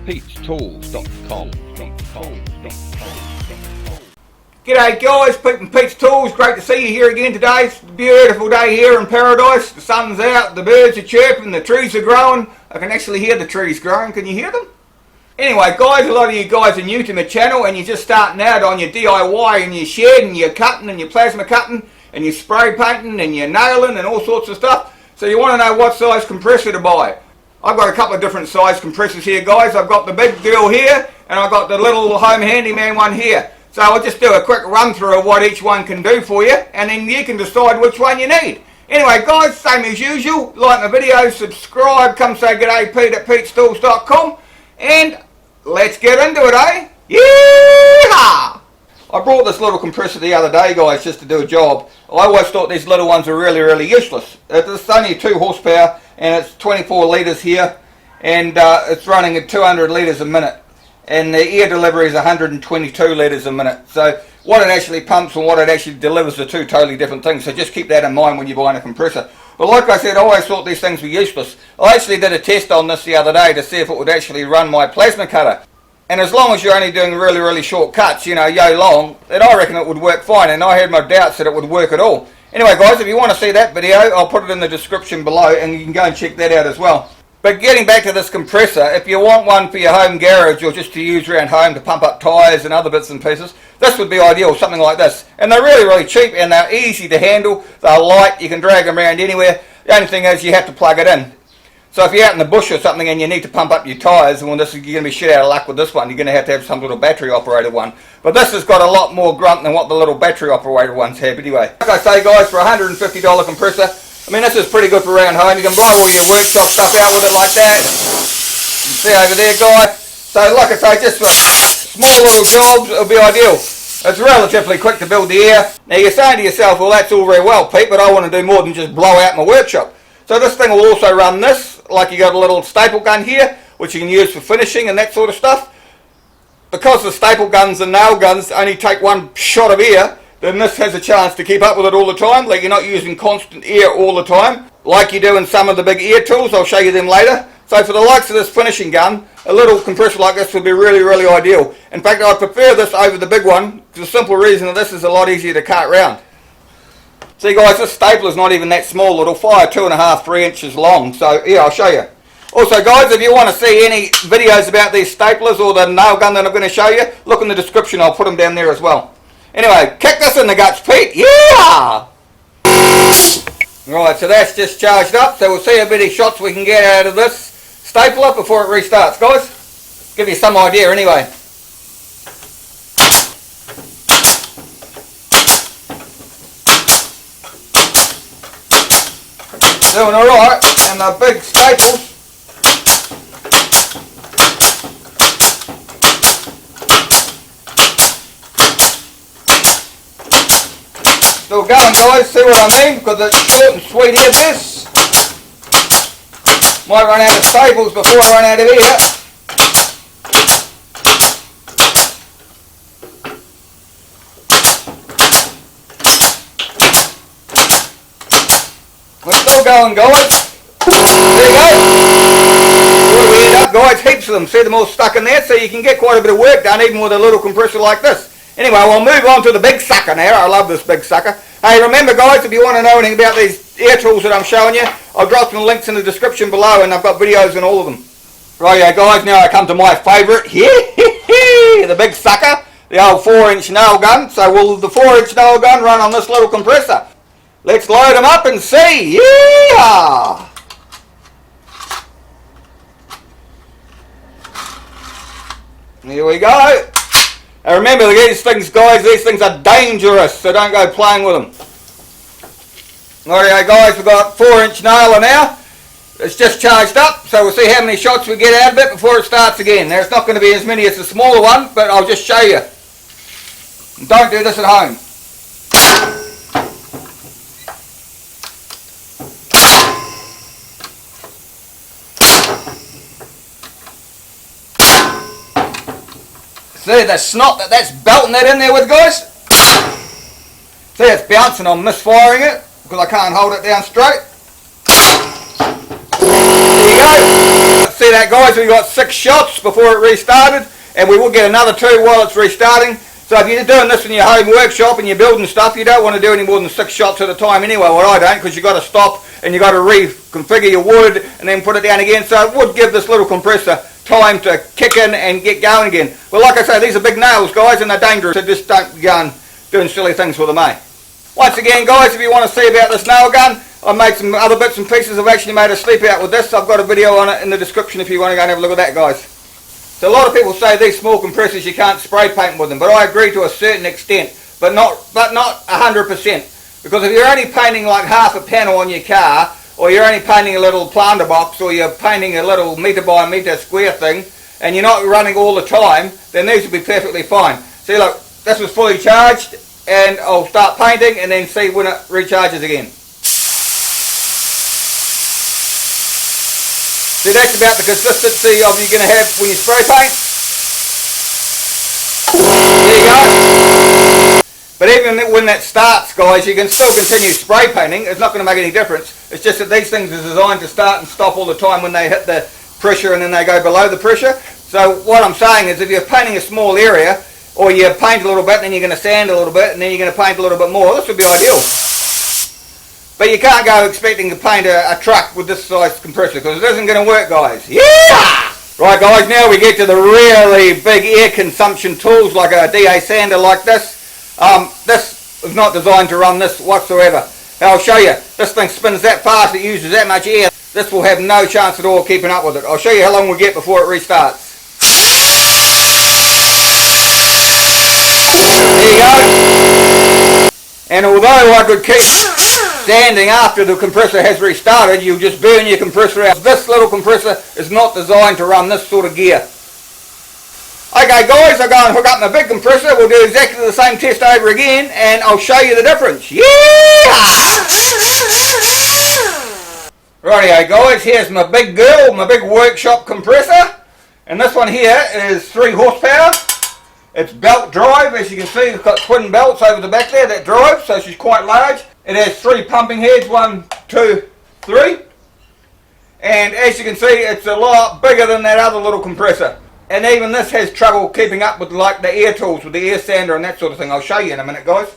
Pete'sTools.com. G'day guys, Pete from Pete's Tools. Great to see you here again today. It's a beautiful day here in paradise. The sun's out, the birds are chirping, the trees are growing. I can actually hear the trees growing. Can you hear them? Anyway guys, a lot of you guys are new to my channel and you're just starting out on your DIY and your shed and your cutting and your plasma cutting and your spray painting and your nailing and all sorts of stuff. So you want to know what size compressor to buy. I've got a couple of different size compressors here guys. I've got the big deal here and I've got the little home handyman one here. So I'll just do a quick run through of what each one can do for you and then you can decide which one you need. Anyway guys, same as usual, like my videos, subscribe, come say g'day Pete at Pete'sTools.com and let's get into it, eh? Yeehaw! I brought this little compressor the other day guys just to do a job. I always thought these little ones are really useless. It's only 2 horsepower and it's 24 litres here and it's running at 200 litres a minute. And the air delivery is 122 litres a minute. So what it actually pumps and what it actually delivers are 2 totally different things. So just keep that in mind when you're buying a compressor. But like I said, I always thought these things were useless. I actually did a test on this the other day to see if it would actually run my plasma cutter. And as long as you're only doing really short cuts, you know, yo long, then I reckon it would work fine. And I had my doubts that it would work at all. Anyway guys, if you want to see that video, I'll put it in the description below and you can go and check that out as well. But getting back to this compressor, if you want one for your home garage or just to use around home to pump up tyres and other bits and pieces, this would be ideal, something like this. And they're really cheap and they're easy to handle, they're light, you can drag them around anywhere. The only thing is you have to plug it in. So if you're out in the bush or something and you need to pump up your tyres, well, you're going to be shit out of luck with this one. You're going to have some little battery operated one. But this has got a lot more grunt than what the little battery operated ones have anyway. Like I say guys, for a $150 compressor, I mean, this is pretty good for around home. You can buy all your workshop stuff out with it like that. You see over there, guys. So, like I say, just for small little jobs, it'll be ideal. It's relatively quick to build the air. Now, you're saying to yourself, well, that's all very well, Pete, but I want to do more than just blow out my workshop. So this thing will also run this, like you got a little staple gun here, which you can use for finishing and that sort of stuff. Because the staple guns and nail guns only take 1 shot of air, then this has a chance to keep up with it all the time, like you're not using constant air all the time, like you do in some of the big air tools. I'll show you them later. So for the likes of this finishing gun, a little compressor like this would be really ideal. In fact, I prefer this over the big one, for the simple reason that this is a lot easier to cart round. See guys, this stapler is not even that small, it'll fire 2.5–3 inches long, so yeah, I'll show you. Also guys, if you want to see any videos about these staplers or the nail gun that I'm going to show you, look in the description, I'll put them down there as well. Anyway, kick this in the guts, Pete. Yeah! Right, so that's just charged up. So we'll see how many shots we can get out of this stapler before it restarts, guys. Give you some idea anyway. Doing alright, and the big staples. Still going guys, see what I mean? Because it's short and sweet here, this. Might run out of staples before I run out of air. We're still going guys. There you go. Where we end up guys, heaps of them. See them all stuck in there, so you can get quite a bit of work done even with a little compressor like this. Anyway, we'll move on to the big sucker now. I love this big sucker. Hey, remember guys, if you want to know anything about these air tools that I'm showing you, I'll drop some links in the description below and I've got videos on all of them. Right, yeah guys, now I come to my favourite, the big sucker, the old 4-inch nail gun. So will the 4-inch nail gun run on this little compressor? Let's load them up and see. Yeah! Here we go. Now remember these things guys, these things are dangerous, so don't go playing with them. Rightio guys, we've got 4-inch nailer now. It's just charged up, so we'll see how many shots we get out of it before it starts again. Now it's not going to be as many as the smaller one, but I'll just show you. And don't do this at home. See the snot that's belting that in there with, guys? See, it's bouncing, I'm misfiring it because I can't hold it down straight. There you go. See that that, guys, we got 6 shots before it restarted, and we will get another 2 while it's restarting. So if you're doing this in your home workshop and you're building stuff, you don't want to do any more than 6 shots at a time anyway. Well, I don't, because you've got to stop and you've got to reconfigure your wood and then put it down again. So it would give this little compressor time to kick in and get going again. Well, like I say, these are big nails, guys, and they're dangerous, so just don't go doing silly things with them, eh? Once again, guys, if you want to see about this nail gun, I've made some other bits and pieces. I've actually made a sleep out with this. I've got a video on it in the description if you want to go and have a look at that, guys. So a lot of people say these small compressors you can't spray paint with them, but I agree to a certain extent, but not 100%. Because if you're only painting like half a panel on your car, or you're only painting a little planter box, or you're painting a little metre by metre square thing, and you're not running all the time, then these will be perfectly fine. See, look, this was fully charged, and I'll start painting and then see when it recharges again. See, that's about the consistency of you're going to have when you spray paint. There you go. But even when that starts, guys, you can still continue spray painting. It's not going to make any difference. It's just that these things are designed to start and stop all the time when they hit the pressure and then they go below the pressure. So what I'm saying is if you're painting a small area, or you paint a little bit and then you're going to sand a little bit and then you're going to paint a little bit more, this would be ideal. But you can't go expecting to paint a truck with this size compressor, because it isn't going to work, guys. Yeah! Right, guys, now we get to the really big air consumption tools like a DA sander like this. This is not designed to run this whatsoever. I'll show you. This thing spins that fast, it uses that much air. This will have no chance at all keeping up with it. I'll show you how long we'll get before it restarts. There you go. And although I could keep standing after the compressor has restarted, you'll just burn your compressor out. This little compressor is not designed to run this sort of gear. Okay, guys, I'll go and hook up my big compressor. We'll do exactly the same test over again, and I'll show you the difference. Yeah! Rightio, guys, here's my big girl, my big workshop compressor. And this one here is 3 horsepower. It's belt drive, as you can see. It's got twin belts over the back there that drive, so she's quite large. It has 3 pumping heads, 1, 2, 3. And as you can see, it's a lot bigger than that other little compressor. And even this has trouble keeping up with like the air tools, with the air sander and that sort of thing. I'll show you in a minute, guys.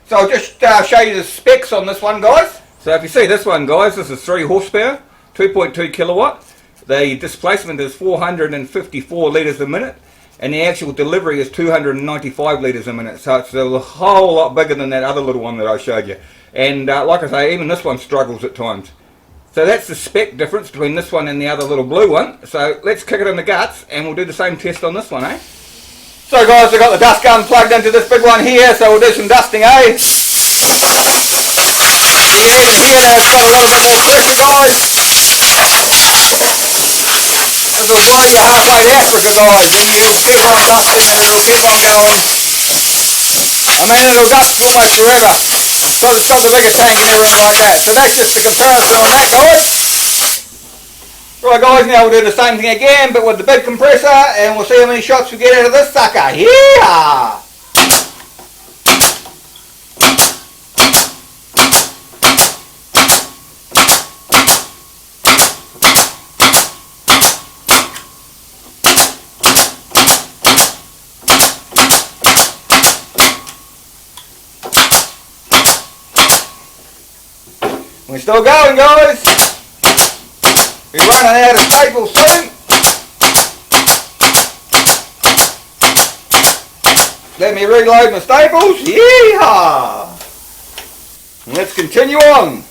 So I'll just show you the specs on this one, guys. So if you see this one, guys, this is 3 horsepower, 2.2 kilowatt. The displacement is 454 litres a minute. And the actual delivery is 295 litres a minute. So it's a whole lot bigger than that other little one that I showed you. And like I say, even this one struggles at times. So that's the spec difference between this one and the other little blue one. So let's kick it in the guts and we'll do the same test on this one, eh? So guys, I've got the dust gun plugged into this big one here, so we'll do some dusting, eh? You can even hear that it's got a little bit more pressure, guys. This will blow you halfway to Africa, guys, and you'll keep on dusting and it'll keep on going. I mean, it'll dust almost forever. So it's got the bigger tank and everything like that. So that's just the comparison on that, guys. Right, guys, now we'll do the same thing again, but with the big compressor, and we'll see how many shots we get out of this sucker. Yeah! We're still going, guys. We're running out of staples soon. Let me reload my staples. Yeehaw! Let's continue on.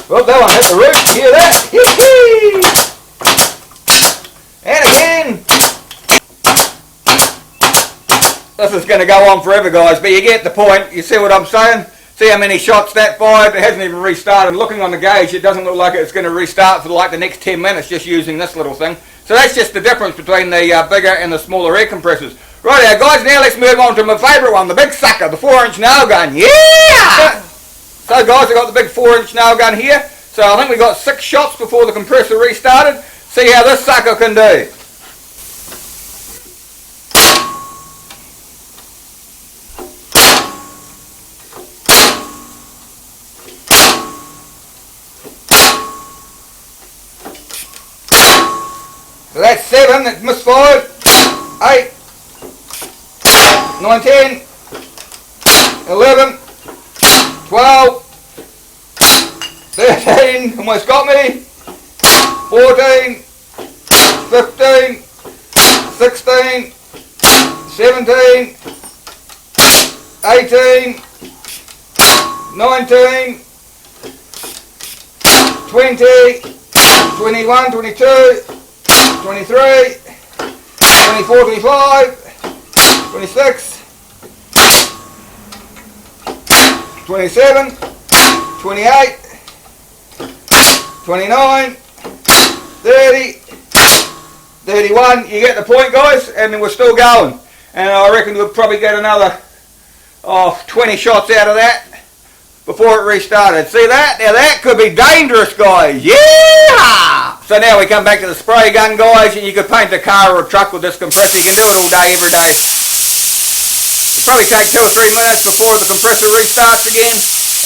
Well, that one hit the roof, hear that? Hee-hee! And again! This is going to go on forever, guys, but you get the point. You see what I'm saying? See how many shots that fired? It hasn't even restarted. Looking on the gauge, it doesn't look like it's going to restart for like the next 10 minutes just using this little thing. So that's just the difference between the bigger and the smaller air compressors. Right guys, now let's move on to my favourite one, the big sucker, the 4-inch nail gun. Yeah! So guys, I've got the big 4-inch nail gun here. So I think we got 6 shots before the compressor restarted. See how this sucker can do. So that's 7, that's misfired. 8, 9, 10, 11, 12, 13, almost got me, 14, 15, 16, 17, 18, 19, 20, 21, 22, 23, 24, 25, 26, 27, 28, 29, 30, 31. You get the point, guys, and then we're still going. And I reckon we'll probably get another 20 shots out of that before it restarted. See that? Now that could be dangerous, guys. Yeah! So now we come back to the spray gun, guys, and you could paint a car or a truck with this compressor. You can do it all day, every day. It'll probably take 2 or 3 minutes before the compressor restarts again,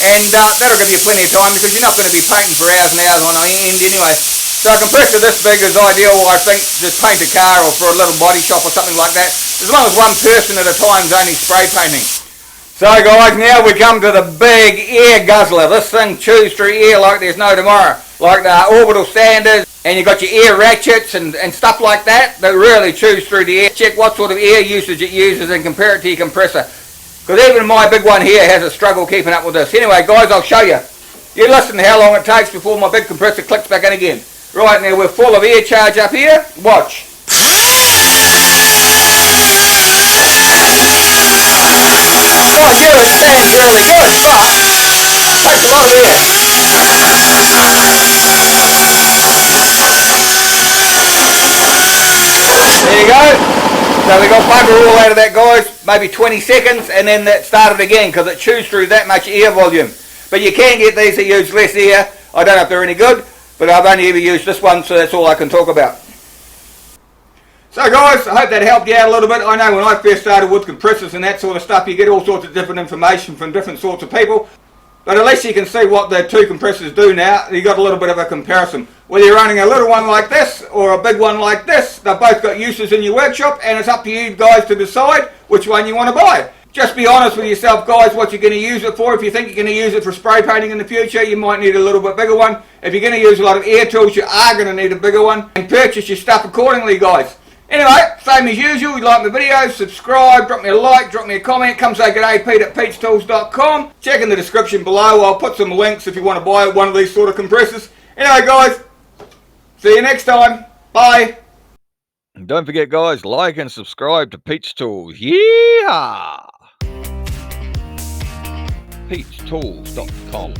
and that'll give you plenty of time because you're not going to be painting for hours and hours on end anyway. So a compressor this big is ideal, I think, to paint a car or for a little body shop or something like that, as long as one person at a time is only spray painting. So guys, now we come to the big air guzzler. This thing chews through air like there's no tomorrow. Like the orbital sanders, and you've got your air ratchets and stuff like that that really chews through the air. Check what sort of air usage it uses and compare it to your compressor. Because even my big one here has a struggle keeping up with this. Anyway guys, I'll show you. You listen to how long it takes before my big compressor clicks back in again. Right, now we're full of air charge up here. Watch. Oh, yeah, it sounds really good, but it takes a lot of air. There you go. So we got bugger all out of that, guys. Maybe 20 seconds, and then that started again because it chews through that much air volume. But you can get these that use less air. I don't know if they're any good, but I've only ever used this one, so that's all I can talk about. So guys, I hope that helped you out a little bit. I know when I first started with compressors and that sort of stuff, you get all sorts of different information from different sorts of people. But at least you can see what the 2 compressors do now. You got a little bit of a comparison. Whether you're running a little one like this or a big one like this, they've both got uses in your workshop, and it's up to you guys to decide which one you want to buy. Just be honest with yourself, guys, what you're going to use it for. If you think you're going to use it for spray painting in the future, you might need a little bit bigger one. If you're going to use a lot of air tools, you are going to need a bigger one. And purchase your stuff accordingly, guys. Anyway, same as usual, you like my videos, subscribe, drop me a like, drop me a comment, come say g'day Pete at petechtools.com. Check in the description below, I'll put some links if you want to buy one of these sort of compressors. Anyway guys, see you next time, bye. And don't forget guys, like and subscribe to Pete's Tools, yeah! petechtools.com